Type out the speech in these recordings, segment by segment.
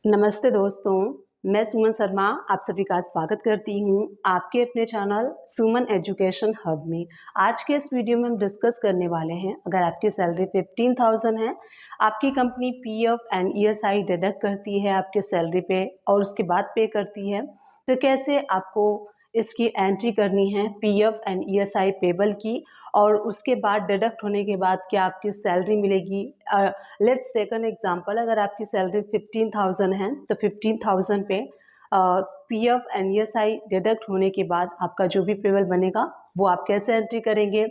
नमस्ते दोस्तों, मैं सुमन शर्मा आप सभी का स्वागत करती हूँ आपके अपने चैनल सुमन एजुकेशन हब में। आज के इस वीडियो में हम डिस्कस करने वाले हैं, अगर आपकी सैलरी 15,000 है, आपकी company PF and ESI deduct करती है आपके सैलरी पे और उसके बाद पे करती है, तो कैसे आपको इसकी एंट्री करनी है पीएफ एंड ईएसआई पेबल की, और उसके बाद डिडक्ट होने के बाद क्या आपकी सैलरी मिलेगी। लेट्स टेक एन एग्जांपल, अगर आपकी सैलरी 15,000 है तो 15,000 पे पीएफ एंड ईएसआई डिडक्ट होने के बाद आपका जो भी पेबल बनेगा वो आप कैसे एंट्री करेंगे।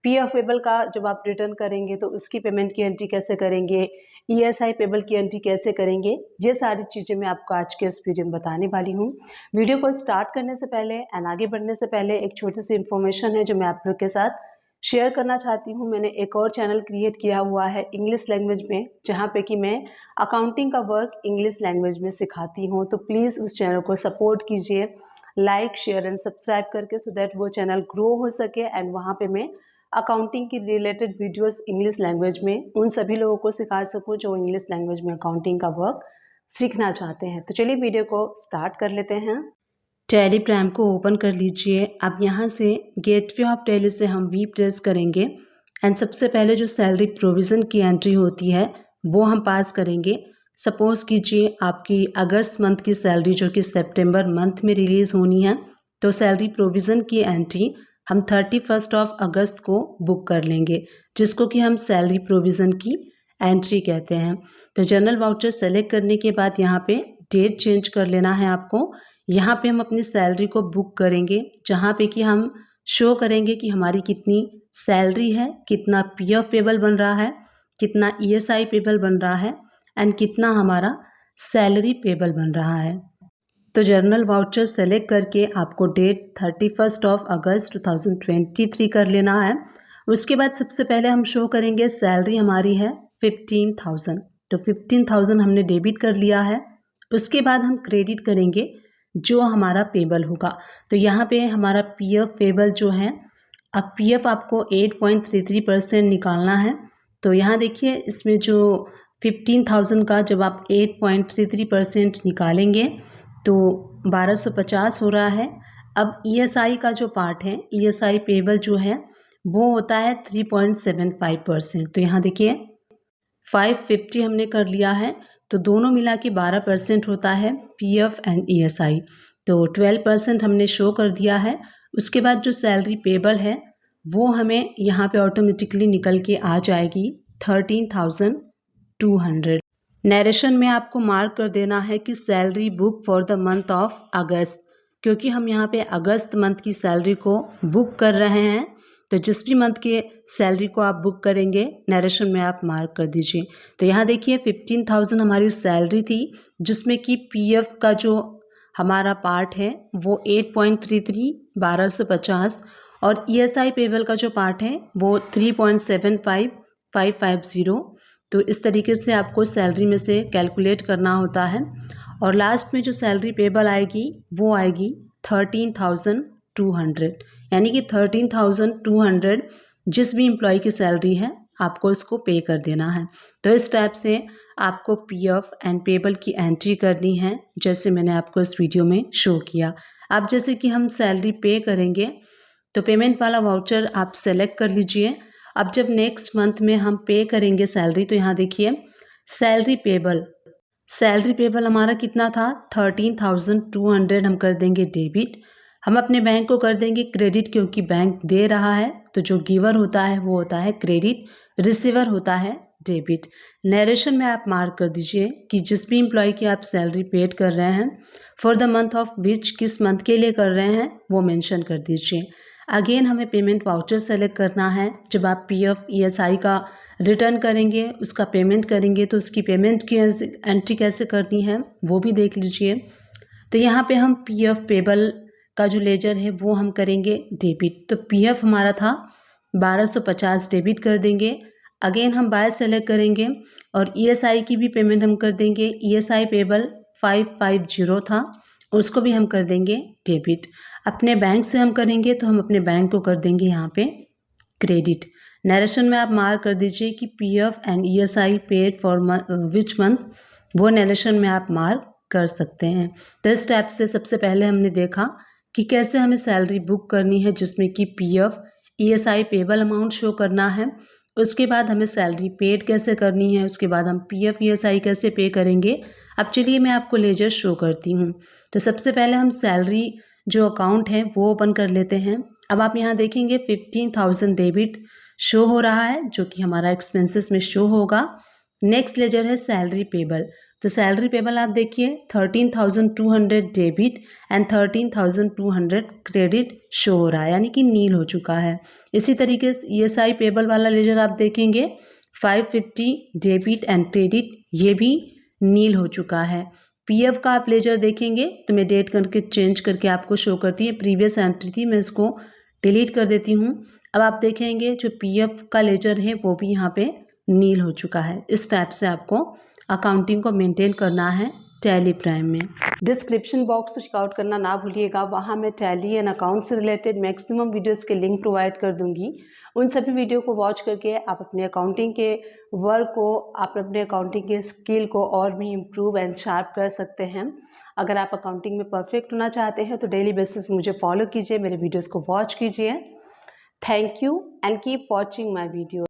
पीएफ पेबल का जब आप रिटर्न करेंगे तो उसकी पेमेंट की एंट्री कैसे करेंगे, ईएसआई पेबल की एंट्री कैसे करेंगे, ये सारी चीज़ें मैं आपको आज के इस वीडियो में बताने वाली हूँ। वीडियो को स्टार्ट करने से पहले एंड आगे बढ़ने से पहले एक छोटी सी इन्फॉर्मेशन है जो मैं आप लोग के साथ शेयर करना चाहती हूँ। मैंने एक और चैनल क्रिएट किया हुआ है इंग्लिश लैंग्वेज में, जहाँ पे कि मैं अकाउंटिंग का वर्क इंग्लिश लैंग्वेज में सिखाती हूँ, तो प्लीज़ उस चैनल को सपोर्ट कीजिए लाइक शेयर एंड सब्सक्राइब करके, सो दैट वो चैनल ग्रो हो सके एंड वहाँ पे मैं अकाउंटिंग की रिलेटेड वीडियोस इंग्लिश लैंग्वेज में उन सभी लोगों को सिखा सकूँ जो इंग्लिश लैंग्वेज में अकाउंटिंग का वर्क सीखना चाहते हैं। तो चलिए वीडियो को स्टार्ट कर लेते हैं। टैली प्राइम को ओपन कर लीजिए। अब यहाँ से गेटवे ऑफ टैली से हम वी प्रेस करेंगे एंड सबसे पहले जो सैलरी प्रोविज़न की एंट्री होती है वो हम पास करेंगे। सपोज़ कीजिए आपकी अगस्त मंथ की सैलरी जो कि सितंबर मंथ में रिलीज़ होनी है, तो सैलरी प्रोविज़न की एंट्री हम 31 ऑफ अगस्त को बुक कर लेंगे, जिसको कि हम सैलरी प्रोविज़न की एंट्री कहते हैं। तो जनरल वाउचर सेलेक्ट करने के बाद यहाँ पे डेट चेंज कर लेना है आपको। यहाँ पे हम अपनी सैलरी को बुक करेंगे, जहाँ पे कि हम शो करेंगे कि हमारी कितनी सैलरी है, कितना पीएफ पेबल बन रहा है, कितना ईएसआई पेबल बन रहा है एंड कितना हमारा सैलरी पेबल बन रहा है। तो जर्नल वाउचर सेलेक्ट करके आपको डेट 31 ऑफ अगस्त 2023 कर लेना है। उसके बाद सबसे पहले हम शो करेंगे सैलरी हमारी है 15,000, तो 15,000 हमने डेबिट कर लिया है। उसके बाद हम क्रेडिट करेंगे जो हमारा पेबल होगा। तो यहाँ पे हमारा पीएफ पेबल जो है, अब पीएफ आपको 8.33% निकालना है। तो यहाँ देखिए इसमें जो 15,000 का जब आप 8.33% निकालेंगे तो 1250 हो रहा है। अब ईएसआई का जो पार्ट है, ईएसआई पेबल जो है वो होता है 3.75%। तो यहाँ देखिए 550 हमने कर लिया है, तो दोनों मिला के 12% होता है पीएफ एंड ईएसआई। तो 12% हमने शो कर दिया है। उसके बाद जो सैलरी पेबल है वो हमें यहाँ पे ऑटोमेटिकली निकल के आ जाएगी 13,200। नरेशन में आपको मार्क कर देना है कि salary book for the month of अगस्त, क्योंकि हम यहाँ पे अगस्त मंथ की सैलरी को बुक कर रहे हैं। तो जिस भी मंथ के सैलरी को आप बुक करेंगे नरेशन में आप मार्क कर दीजिए। तो यहाँ देखिए 15,000 हमारी सैलरी थी, जिसमें कि पीएफ का जो हमारा पार्ट है वो 8.33 1250 और ईएसआई पेबल का जो पार्ट है वो 3.75 550। तो इस तरीके से आपको सैलरी में से कैलकुलेट करना होता है और लास्ट में जो सैलरी पेबल आएगी वो आएगी 13,200, यानी कि 13,200 जिस भी एम्प्लॉय की सैलरी है आपको इसको पे कर देना है। तो इस टाइप से आपको पीएफ एंड पेबल की एंट्री करनी है, जैसे मैंने आपको इस वीडियो में शो किया। अब जैसे कि हम सैलरी पे करेंगे तो पेमेंट वाला वाउचर आप सेलेक्ट कर लीजिए। अब जब नेक्स्ट मंथ में हम पे करेंगे सैलरी, तो यहाँ देखिए सैलरी पेबल हमारा कितना था 13,200 हम कर देंगे डेबिट। हम अपने बैंक को कर देंगे क्रेडिट, क्योंकि बैंक दे रहा है तो जो गिवर होता है वो होता है क्रेडिट, रिसीवर होता है डेबिट। नरेशन में आप मार्क कर दीजिए कि जिस भी एम्प्लॉय की आप सैलरी पेड कर रहे हैं for the month of which, किस मंथ के लिए कर रहे हैं वो मेंशन कर दीजिए। अगेन हमें पेमेंट वाउचर सेलेक्ट करना है। जब आप पीएफ ईएसआई का रिटर्न करेंगे, उसका पेमेंट करेंगे, तो उसकी पेमेंट की एंट्री कैसे करनी है वो भी देख लीजिए। तो यहाँ पे हम पीएफ पेबल का जो लेजर है वो हम करेंगे डेबिट। तो पीएफ हमारा था 1250 डेबिट कर देंगे। अगेन हम बाय सेलेक्ट करेंगे और ईएसआई की भी पेमेंट हम कर देंगे। ईएसआई पेबल 550 था, उसको भी हम कर देंगे डेबिट। अपने बैंक से हम करेंगे तो हम अपने बैंक को कर देंगे यहाँ पे क्रेडिट। नरेशन में आप मार्क कर दीजिए कि PF and ESI paid for which month, वो नरेशन में आप मार्क कर सकते हैं। तो इस टाइप से सबसे पहले हमने देखा कि कैसे हमें सैलरी बुक करनी है, जिसमें कि PF, ESI payable amount show करना है। उसके बाद हमें सैलरी पेड कैसे करनी है, उसके बाद हम पीएफ ईएसआई कैसे पे करेंगे। अब चलिए मैं आपको लेजर शो करती हूँ। तो सबसे पहले हम सैलरी जो अकाउंट है वो ओपन कर लेते हैं। अब आप यहाँ देखेंगे 15,000 डेबिट शो हो रहा है, जो कि हमारा एक्सपेंसेस में शो होगा। नेक्स्ट लेजर है सैलरी पेबल। तो सैलरी पेबल आप देखिए 13,200 डेबिट एंड 13,200 क्रेडिट शो हो रहा है, यानी कि नील हो चुका है। इसी तरीके से ईएसआई पेबल वाला लेजर आप देखेंगे 550 डेबिट एंड क्रेडिट, ये भी नील हो चुका है। पीएफ का आप लेजर देखेंगे तो मैं डेट करके चेंज करके आपको शो करती है, प्रीवियस एंट्री थी, मैं इसको डिलीट कर देती हूँ। अब आप देखेंगे जो पीएफ का लेजर है वो भी यहाँ पे नील हो चुका है। इस टाइप से आपको अकाउंटिंग को मेंटेन करना है टैली प्राइम में। डिस्क्रिप्शन बॉक्स को चेकआउट करना ना भूलिएगा, वहाँ मैं टैली एंड अकाउंट से रिलेटेड मैक्सिमम वीडियोस के लिंक प्रोवाइड कर दूंगी। उन सभी वीडियो को वॉच करके आप अपने अकाउंटिंग के वर्क को, आप अपने अकाउंटिंग के स्किल को और भी इम्प्रूव एंड शार्प कर सकते हैं। अगर आप अकाउंटिंग में परफेक्ट होना चाहते हैं तो डेली बेसिस मुझे फॉलो कीजिए, मेरे वीडियोज़ को वॉच कीजिए। Thank you and keep watching my video.